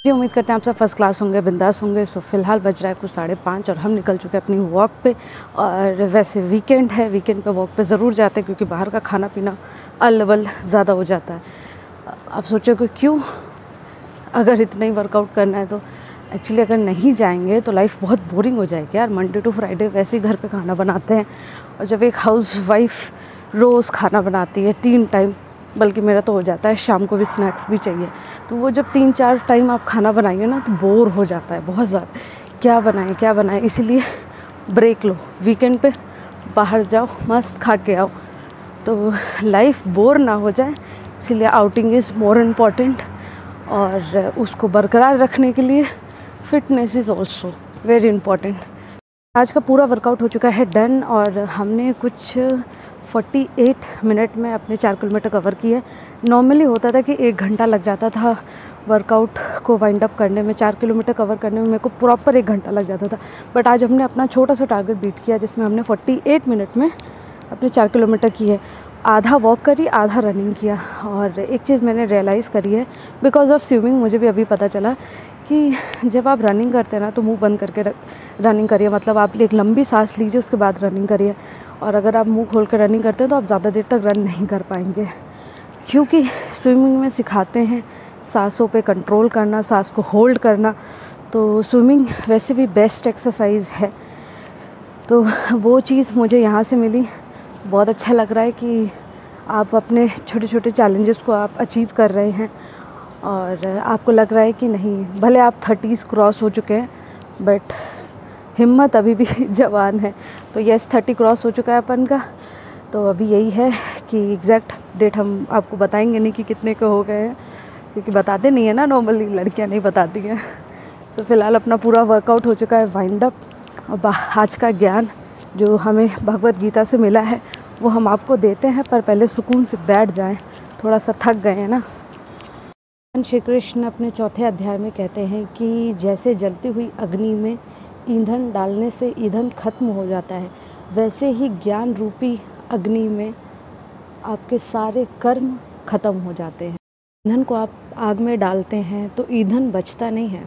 जी, उम्मीद करते हैं आप सब फर्स्ट क्लास होंगे, बिंदास होंगे। सो फिलहाल बज रहा है कुछ 5:30 और हम निकल चुके हैं अपनी वॉक पे। और वैसे वीकेंड है, वीकेंड पे वॉक पे ज़रूर जाते हैं क्योंकि बाहर का खाना पीना अल-वल ज़्यादा हो जाता है। आप सोचोगे क्यों, अगर इतना ही वर्कआउट करना है तो एक्चुअली अगर नहीं जाएंगे तो लाइफ बहुत बोरिंग हो जाएगी यार। मंडे टू फ्राइडे वैसे ही घर पे खाना बनाते हैं, और जब एक हाउस वाइफ रोज़ खाना बनाती है 3 टाइम, बल्कि मेरा तो हो जाता है शाम को भी स्नैक्स भी चाहिए, तो वो जब 3-4 टाइम आप खाना बनाएंगे ना तो बोर हो जाता है बहुत ज़्यादा। क्या बनाएं, इसीलिए ब्रेक लो, वीकेंड पे बाहर जाओ, मस्त खा के आओ तो लाइफ बोर ना हो जाए। इसीलिए आउटिंग इज़ मोर इम्पॉर्टेंट, और उसको बरकरार रखने के लिए fitness is also very important. आज का पूरा वर्कआउट हो चुका है डन, और हमने कुछ 48 मिनट में अपने 4 किलोमीटर कवर किए। नॉर्मली होता था कि 1 घंटा लग जाता था वर्कआउट को वाइंड अप करने में, 4 किलोमीटर कवर करने में मेरे को प्रॉपर 1 घंटा लग जाता था। बट आज हमने अपना छोटा सा टारगेट बीट किया जिसमें हमने 48 मिनट में अपने 4 किलोमीटर किए। आधा वॉक करी, आधा रनिंग किया। और एक चीज़ मैंने रियलाइज़ करी है बिकॉज ऑफ स्विमिंग, मुझे भी अभी पता चला कि जब आप रनिंग करते हैं ना तो मुंह बंद करके रनिंग करिए। मतलब आप एक लंबी सांस लीजिए, उसके बाद रनिंग करिए। और अगर आप मुंह खोल कर रनिंग करते हैं तो आप ज़्यादा देर तक रन नहीं कर पाएंगे, क्योंकि स्विमिंग में सिखाते हैं सांसों पे कंट्रोल करना, सांस को होल्ड करना। तो स्विमिंग वैसे भी बेस्ट एक्सरसाइज है, तो वो चीज़ मुझे यहाँ से मिली। बहुत अच्छा लग रहा है कि आप अपने छोटे छोटे चैलेंजेस को आप अचीव कर रहे हैं, और आपको लग रहा है कि नहीं, भले आप 30s क्रॉस हो चुके हैं बट हिम्मत अभी भी जवान है। तो यस, 30 क्रॉस हो चुका है अपन का। तो अभी यही है कि एग्जैक्ट डेट हम आपको बताएंगे नहीं कि कितने के हो गए हैं, क्योंकि बताते नहीं है ना, नॉर्मली लड़कियां नहीं बताती हैं। तो फिलहाल अपना पूरा वर्कआउट हो चुका है वाइंड अप। और आज का ज्ञान जो हमें भगवत गीता से मिला है वो हम आपको देते हैं, पर पहले सुकून से बैठ जाएं, थोड़ा सा थक गए हैं ना। श्री कृष्ण अपने 4थे अध्याय में कहते हैं कि जैसे जलती हुई अग्नि में ईंधन डालने से ईंधन खत्म हो जाता है, वैसे ही ज्ञान रूपी अग्नि में आपके सारे कर्म खत्म हो जाते हैं। ईंधन को आप आग में डालते हैं तो ईंधन बचता नहीं है,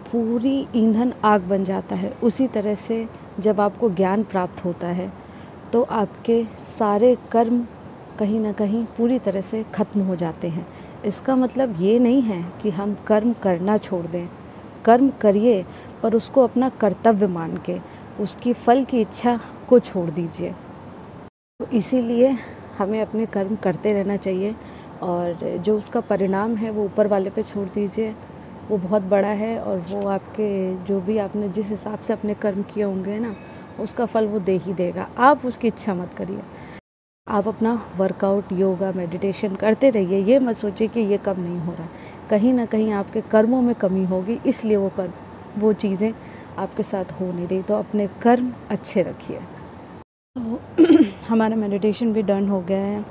पूरी ईंधन आग बन जाता है। उसी तरह से जब आपको ज्ञान प्राप्त होता है तो आपके सारे कर्म कहीं ना कहीं पूरी तरह से ख़त्म हो जाते हैं। इसका मतलब ये नहीं है कि हम कर्म करना छोड़ दें, कर्म करिए, पर उसको अपना कर्तव्य मान के उसकी फल की इच्छा को छोड़ दीजिए। तो इसीलिए हमें अपने कर्म करते रहना चाहिए, और जो उसका परिणाम है वो ऊपर वाले पे छोड़ दीजिए। वो बहुत बड़ा है, और वो आपके जो भी आपने जिस हिसाब से अपने कर्म किए होंगे ना, उसका फल वो दे ही देगा। आप उसकी इच्छा मत करिए। आप अपना वर्कआउट, योगा, मेडिटेशन करते रहिए। ये मत सोचिए कि ये कम नहीं हो रहा है। कहीं ना कहीं आपके कर्मों में कमी होगी, इसलिए वो चीज़ें आपके साथ हो नहीं रही। तो अपने कर्म अच्छे रखिए। तो हमारा मेडिटेशन भी डन हो गया है।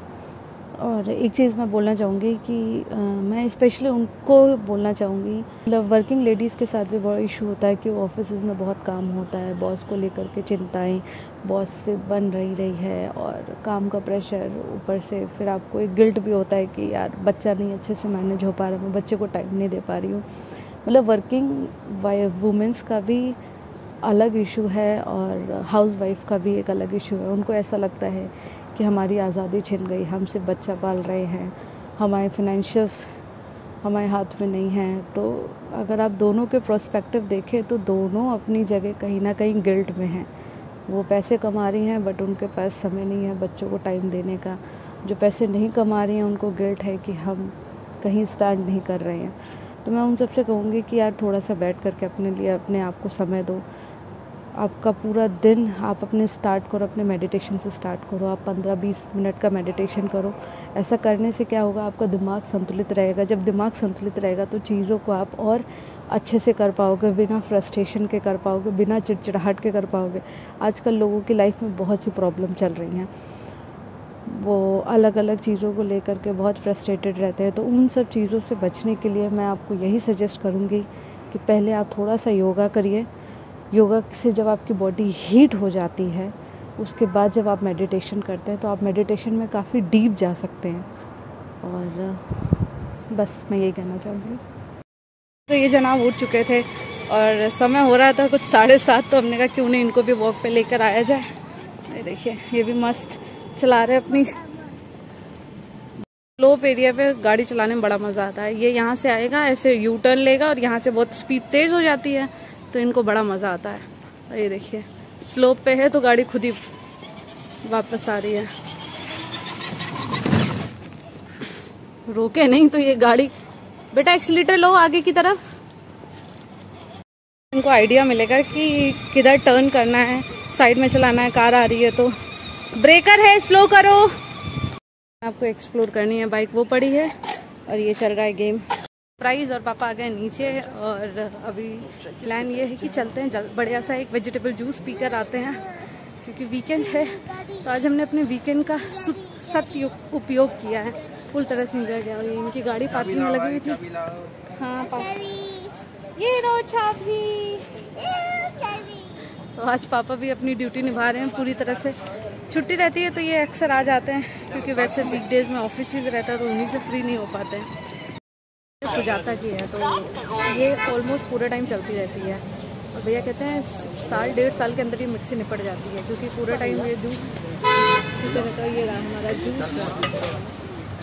और एक चीज़ मैं बोलना चाहूँगी कि मैं स्पेशली उनको बोलना चाहूँगी, मतलब वर्किंग लेडीज़ के साथ भी बड़ा इशू होता है कि ऑफिस में बहुत काम होता है, बॉस को लेकर के चिंताएं बॉस से बन रही है, और काम का प्रेशर, ऊपर से फिर आपको एक गिल्ट भी होता है कि यार बच्चा नहीं अच्छे से मैनेज हो पा रहा, मैं बच्चे को टाइम नहीं दे पा रही हूँ। मतलब वर्किंग वुमेंस का भी अलग इशू है, और हाउस वाइफ का भी एक अलग इशू है। उनको ऐसा लगता है कि हमारी आज़ादी छिन गई, हम सिर्फ बच्चा पाल रहे हैं, हमारे फाइनेंशियल्स हमारे हाथ में नहीं हैं। तो अगर आप दोनों के प्रोस्पेक्टिव देखें तो दोनों अपनी जगह कहीं ना कहीं गिल्ट में हैं। वो पैसे कमा रही हैं बट उनके पास समय नहीं है बच्चों को टाइम देने का। जो पैसे नहीं कमा रही हैं उनको गिल्ट है कि हम कहीं स्टैंड नहीं कर रहे हैं। तो मैं उन सबसे कहूँगी कि यार थोड़ा सा बैठ करके अपने लिए, अपने आप को समय दो। आपका पूरा दिन आप अपने स्टार्ट करो, अपने मेडिटेशन से स्टार्ट करो। आप 15-20 मिनट का मेडिटेशन करो। ऐसा करने से क्या होगा, आपका दिमाग संतुलित रहेगा। जब दिमाग संतुलित रहेगा तो चीज़ों को आप और अच्छे से कर पाओगे, बिना फ्रस्ट्रेशन के कर पाओगे, बिना चिड़चिड़ाहट के कर पाओगे। आजकल लोगों की लाइफ में बहुत सी प्रॉब्लम चल रही हैं, वो अलग अलग चीज़ों को लेकर के बहुत फ्रस्ट्रेटेड रहते हैं। तो उन सब चीज़ों से बचने के लिए मैं आपको यही सजेस्ट करूँगी कि पहले आप थोड़ा सा योगा करिए। योगा से जब आपकी बॉडी हीट हो जाती है, उसके बाद जब आप मेडिटेशन करते हैं तो आप मेडिटेशन में काफ़ी डीप जा सकते हैं। और बस मैं यही कहना चाहूँगी। तो ये जनाब उठ चुके थे और समय हो रहा था कुछ 7:30, तो हमने कहा क्यों नहीं इनको भी वॉक पे लेकर आया जाए। ये देखिए ये भी मस्त चला रहे अपनी। स्लोप एरिया पे गाड़ी चलाने में बड़ा मज़ा आता है। ये यहाँ से आएगा, ऐसे यू टर्न लेगा और यहाँ से बहुत स्पीड तेज़ हो जाती है, तो इनको बड़ा मज़ा आता है। और ये देखिए स्लोप पे है तो गाड़ी खुद ही वापस आ रही है, रोके नहीं तो ये गाड़ी। बेटा एक्सीलेटर लो आगे की तरफ। इनको आइडिया मिलेगा कि किधर टर्न करना है, साइड में चलाना है, कार आ रही है तो ब्रेकर है स्लो करो। आपको एक्सप्लोर करनी है बाइक, वो पड़ी है और ये चल रहा है गेम। प्राइस और पापा आ गए नीचे और अभी प्लान ये है कि चलते हैं बढ़िया सा एक वेजिटेबल जूस पीकर आते हैं, क्योंकि वीकेंड है। तो आज हमने अपने वीकेंड का सत उपयोग किया है, फुल तरह से इंजॉय किया। और ये इनकी गाड़ी पार्किंग में लगी हुई थी। हाँ पापा, ये रो चाबी। तो आज पापा भी अपनी ड्यूटी निभा रहे हैं पूरी तरह से। छुट्टी रहती है तो ये अक्सर आ जाते हैं, क्योंकि वैसे वीकडेज में ऑफिस ही रहता है तो उन्हीं से फ्री नहीं हो पाते हैं। सुजाता की है तो ये ऑलमोस्ट पूरा टाइम चलती रहती है। और भैया कहते हैं 1.5 साल के अंदर ये मिक्सी निपट जाती है, क्योंकि पूरा टाइम ये जूस रहता है। ये रहा हमारा जूस।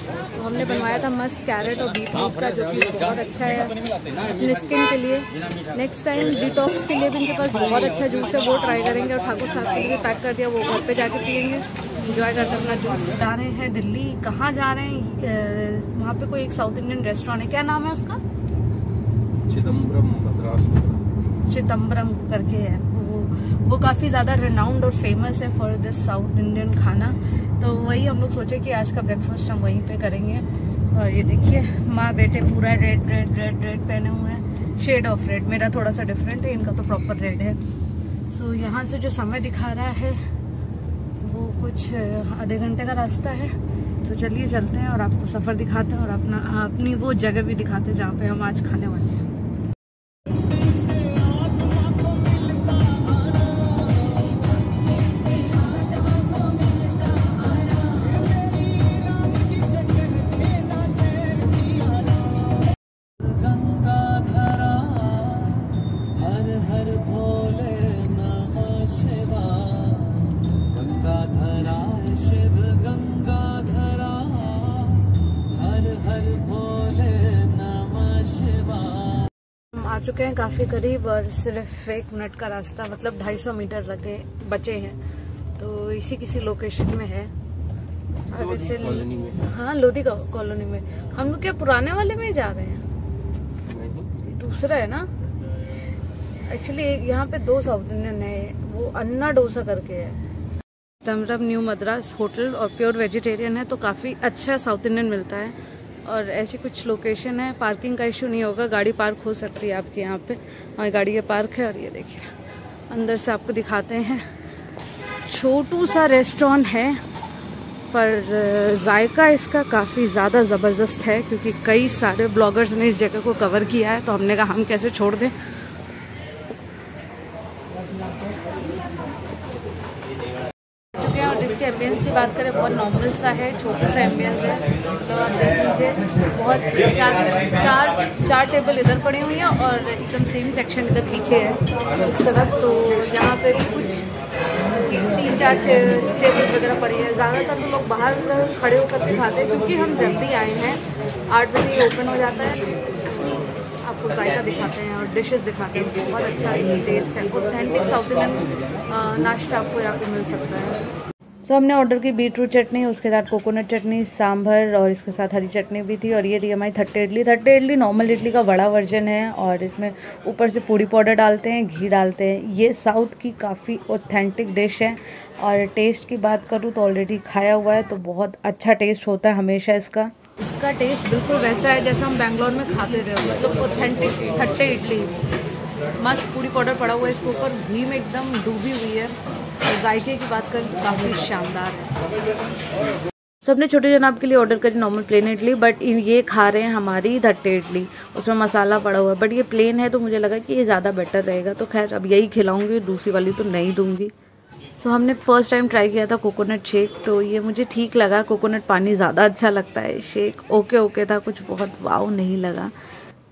तो हमने बनवाया था मस्त कैरेट और बीटरूट का, जो कि बहुत अच्छा है अपने स्किन के लिए। नेक्स्ट टाइम डिटॉक्स के लिए भी इनके पास बहुत अच्छा जूस है, वो ट्राई करेंगे। और ठाकुर साहब के लिए पैक कर दिया, वो घर पे जाके पियेंगे, एंजॉय करते अपना जूस। जा रहे हैं दिल्ली। कहाँ जा रहे हैं? वहाँ पे कोई एक साउथ इंडियन रेस्टोरेंट है, क्या नाम है उसका? चिदम्बरम करके है। वो काफ़ी ज़्यादा रिनाउंड और फेमस है फॉर दिस साउथ इंडियन खाना। तो वही हम लोग सोचे कि आज का ब्रेकफास्ट हम वहीं पे करेंगे। और ये देखिए माँ बेटे पूरा रेड रेड रेड रेड पहने हुए हैं, शेड ऑफ रेड। मेरा थोड़ा सा डिफरेंट है, इनका तो प्रॉपर रेड है। सो यहाँ से जो समय दिखा रहा है वो कुछ आधे घंटे का रास्ता है। तो चलिए चलते हैं और आपको सफ़र दिखाते हैं और अपनी वो जगह भी दिखाते हैं जहाँ पे हम आज खाने वाले हैं। आ चुके हैं काफ़ी करीब और सिर्फ 1 मिनट का रास्ता, मतलब 250 मीटर बचे हैं। तो इसी किसी लोकेशन में है। हाँ लोधी कॉलोनी में। हम लोग क्या पुराने वाले में ही जा रहे हैं? दूसरा है ना एक्चुअली। यहाँ पे 2 साउथ इंडियन है, वो अन्ना डोसा करके है। तमरम न्यू मद्रास होटल और प्योर वेजिटेरियन है, तो काफ़ी अच्छा साउथ इंडियन मिलता है। और ऐसी कुछ लोकेशन है, पार्किंग का इशू नहीं होगा, गाड़ी पार्क हो सकती है आपके यहाँ पे। हमारी गाड़ी ये पार्क है। और ये देखिए अंदर से आपको दिखाते हैं। छोटू सा रेस्टोरेंट है पर जायका इसका काफ़ी ज़्यादा ज़बरदस्त है, क्योंकि कई सारे ब्लॉगर्स ने इस जगह को कवर किया है। तो हमने कहा हम कैसे छोड़ दें। और इसके एम्बियंस की बात करें, बहुत नॉर्मल सा है, छोटा सा एम्बियंस है। मतलब आप देख लीजिए बहुत चार टेबल इधर पड़ी हुई हैं और एकदम सेम सेक्शन इधर पीछे है इस तरफ। तो यहाँ पे भी कुछ 3-4 टेबल वगैरह पड़ी है। ज़्यादातर तो लोग बाहर खड़े होकर के खाते हैं, क्योंकि हम जल्दी आए हैं। 8 बजे ओपन हो जाता है। आपको जायका दिखाते हैं और डिशेस दिखाते हैं। बहुत अच्छा टेस्ट है, ऑथेंटिक साउथ इंडियन नाश्ता आपको यहाँ पे मिल सकता है। हमने ऑर्डर की बीटरूट चटनी, उसके साथ कोकोनट चटनी, सांभर और इसके साथ हरी चटनी भी थी। और ये थी हमारी थट्टे इडली। थट्टे इडली नॉर्मल इडली का बड़ा वर्जन है और इसमें ऊपर से पूड़ी पाउडर डालते हैं, घी डालते हैं। ये साउथ की काफ़ी ऑथेंटिक डिश है। और टेस्ट की बात करूँ तो ऑलरेडी खाया हुआ है, तो बहुत अच्छा टेस्ट होता है हमेशा इसका। इसका टेस्ट बिल्कुल वैसा है जैसा हम बेंगलोर में खाते थे, मतलब ऑथेंटिक थट्टे इडली। मस्त पूड़ी पाउडर पड़ा हुआ है इसके ऊपर, घी में एकदम डूबी हुई है। और जायके की बात करें तो काफ़ी शानदार है। सबने छोटे जनाब के लिए ऑर्डर करी नॉर्मल प्लेन इडली, बट ये खा रहे हैं हमारी थट्टे इडली, उसमें मसाला पड़ा हुआ है। बट ये प्लेन है तो मुझे लगा कि ये ज़्यादा बेटर रहेगा, तो खैर अब यही खिलाऊंगी, दूसरी वाली तो नहीं दूंगी। हमने फर्स्ट टाइम ट्राई किया था कोकोनट शेक, तो ये मुझे ठीक लगा। कोकोनट पानी ज़्यादा अच्छा लगता है, शेक ओके था, कुछ बहुत वाव नहीं लगा।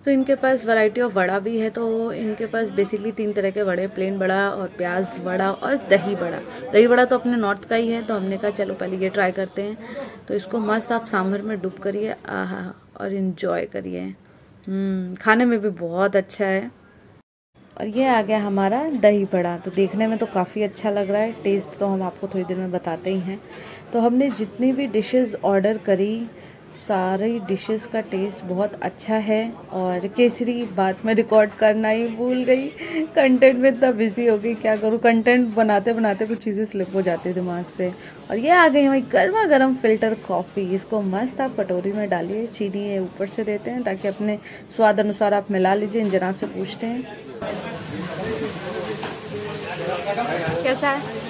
तो इनके पास वैरायटी ऑफ वड़ा भी है। तो इनके पास बेसिकली 3 तरह के वड़े, प्लेन वड़ा और प्याज वड़ा और दही वड़ा। दही वड़ा तो अपने नॉर्थ का ही है, तो हमने कहा चलो पहले ये ट्राई करते हैं। तो इसको मस्त आप सांभर में डुब करिए, आहा, और इन्जॉय करिए। खाने में भी बहुत अच्छा है। और ये आ गया हमारा दही बड़ा। तो देखने में तो काफ़ी अच्छा लग रहा है, टेस्ट तो हम आपको थोड़ी देर में बताते ही हैं। तो हमने जितनी भी डिशेस ऑर्डर करी, सारी डिशेस का टेस्ट बहुत अच्छा है। और केसरी बात मैं रिकॉर्ड करना ही भूल गई, कंटेंट में इतना बिजी हो गई, क्या करूँ, कंटेंट बनाते बनाते कुछ चीज़ें स्लिप हो जाती है दिमाग से। और ये आ गई हमारी गर्मा गर्म फ़िल्टर कॉफ़ी। इसको मस्त आप कटोरी में डालिए, चीनी ये ऊपर से देते हैं ताकि अपने स्वाद अनुसार आप मिला लीजिए। इन जनाब से पूछते हैं कैसा है।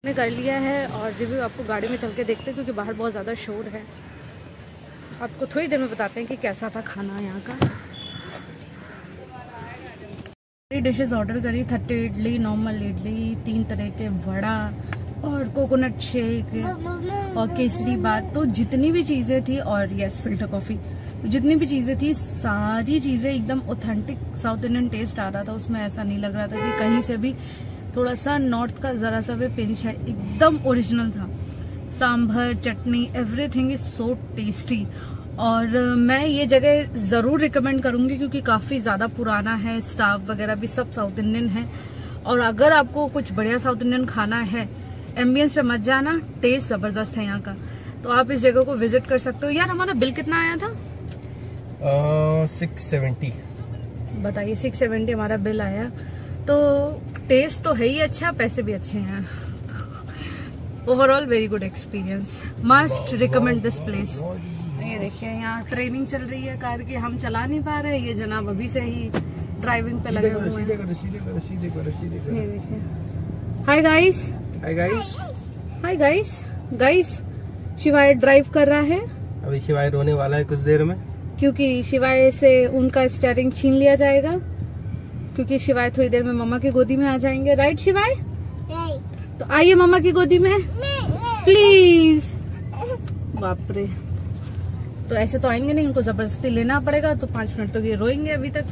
ने कर लिया है और रिव्यू आपको गाड़ी में चल के देखते हैं, क्योंकि बाहर बहुत ज़्यादा शोर है। आपको थोड़ी देर में बताते हैं कि कैसा था खाना यहाँ का। 3 डिशेस ऑर्डर करी, 30 इडली, नॉर्मल इडली, 3 तरह के वड़ा और कोकोनट शेक और केसरी बात। तो जितनी भी चीज़ें थी, और यस फ़िल्टर कॉफ़ी, तो जितनी भी चीज़ें थी सारी चीज़ें एकदम ऑथेंटिक साउथ इंडियन टेस्ट आ रहा था उसमें। ऐसा नहीं लग रहा था कि कहीं से भी थोड़ा सा नॉर्थ का ज़रा सा भी पिंच है, एकदम ओरिजिनल था। सांभर, चटनी, एवरीथिंग इज़ सो टेस्टी। और मैं ये जगह ज़रूर रिकमेंड करूँगी क्योंकि काफ़ी ज़्यादा पुराना है, स्टाफ वगैरह भी सब साउथ इंडियन है। और अगर आपको कुछ बढ़िया साउथ इंडियन खाना है, एम्बियंस पे मत जाना, टेस्ट ज़बरदस्त है यहाँ का। तो आप इस जगह को विजिट कर सकते हो। यार हमारा बिल कितना आया था? 670। बताइए, 670 हमारा बिल आया। तो टेस्ट तो है ही अच्छा, पैसे भी अच्छे हैं। Overall very good experience, must recommend this place. ये देखिए यहाँ ट्रेनिंग चल रही है कार की, हम चला नहीं पा रहे, ये जनाब अभी से ही ड्राइविंग पे लगे हुए हैं। ये देखिए। Hi guys, hi guys, hi guys. Guys शिवाय ड्राइव कर रहा है, अभी शिवाय रोने वाला है कुछ देर में, क्योंकि शिवाय से उनका स्टीयरिंग छीन लिया जाएगा, क्योंकि शिवाय थोड़ी देर में मम्मा की गोदी में आ जाएंगे। राइट शिवाय? तो आइए मम्मा की गोदी में प्लीज। बाप रे, तो ऐसे तो आएंगे नहीं, उनको जबरदस्ती लेना पड़ेगा। तो 5 मिनट तो ये रोएंगे अभी तक।